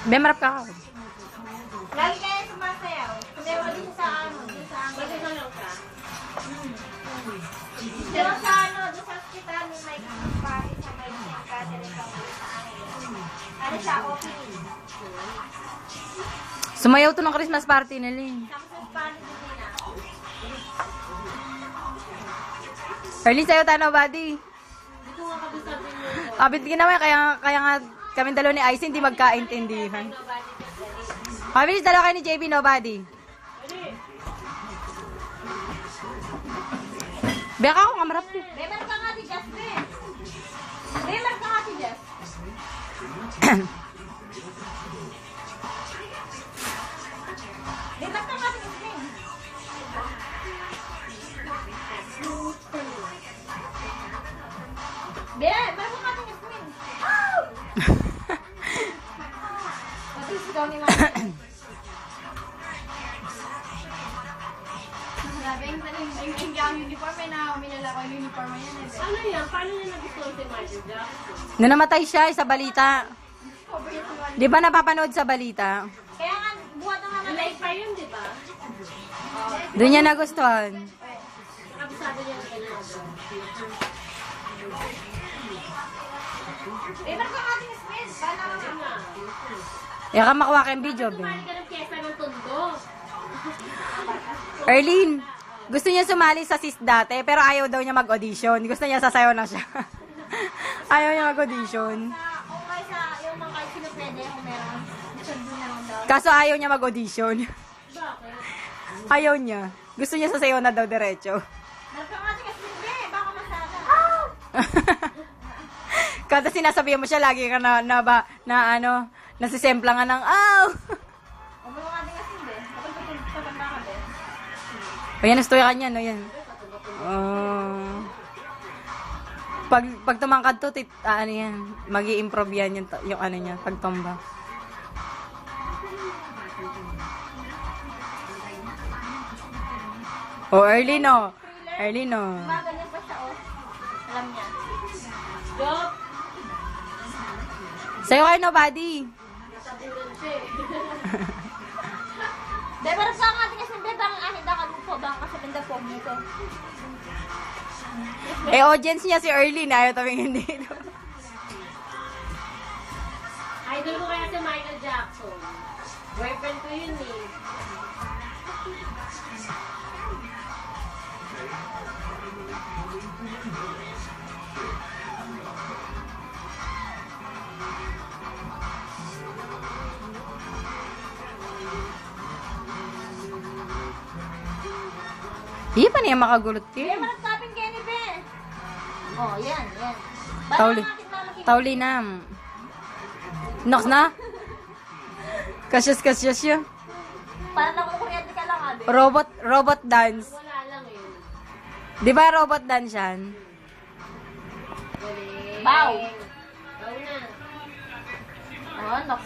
Bemarap ka ako. Lagi kaya sumasayaw. Kasi wala dito sa ano, dito sa ano. Bakit lang ka? Dito sa ano, dito sa hospital, may party sa may catering ka sa akin. Ano siya, opening. Sumayaw to ng Christmas party nila eh. Tapos party din na. Arlene, sa'yo tanaw, buddy. Dito nga kabis sabi mo. Kapit ka naman, kaya nga kami dalawa ni Ice hindi magkaintindihan. Kami dalawa kayo ni JB, no, buddy? Beka ako, kamarap ko. Bemer ka nga si Jasmine. Bemer ka nga si Jas. Bemer ka nga si Jasmine. Bemer ka nga si Jasmine. Pati sigaw ni Mama. Grabe, ang uniform ay minala ko yung uniform yan. Ano yan? Paano niya nagustuhan si Michael Jackson? Na namatay siya sa balita. Di ba napapanood sa balita? Kaya nga, buhat na nga live pa yun, di ba? Doon niya nagustuhan. Kabisado niya ang kanya. Bemer ka nga si Jasmine. Paano ka nga? Kaya ka makuha kayong video, Ben. Kumali ka ng piyesta ng tondo. Arlene, gusto niya sumali sa sis dati, pero ayaw daw niya mag-audition. Gusto niya sasayaw na siya. Ayaw niya mag-audition. Kung kayo sa, yung mga kayo sinupwede, kung meron, sundo na lang daw. Kaso ayaw niya mag-audition. Bakit? Ayaw niya. Gusto niya sasayaw na daw diretso. Nagkakati kasi hindi, baka masada. Kada sinasabihan mo siya, lagi ka nasisempla nga ng, aw! Umulungan din kasi hindi. Kapag patanda ka din. Ayan, nastoy ka niya, no, yan. Pag tumangkad to, ano yan, mag-i-improve yan yung ano niya, pagtomba. Oh, early no. Early no. Maganyan pa siya, oh. Alam niya. Stop! Sa'yo kayo, no, buddy? Nasabulan siya eh. Be, parang sa nga kasi be, bang ahit na kalupo, bang kasi ganda po dito. Eh, audience niya si Early na ayaw tumingin dito. Idol ko kaya si Michael Jackson. Boyfriend ko yun eh. Hindi pa niya makagulot Be, yun. maragtapin kayo ni Be. Oh, yan, yan. Tauli. Bakit makikita? Tauli na. Nox na? Kasyas yun. Parang nakukuryente ka lang, Be. Robot dance. Wala lang eh. Di ba robot dance yan? Bow. Bow na. Oh, Nox.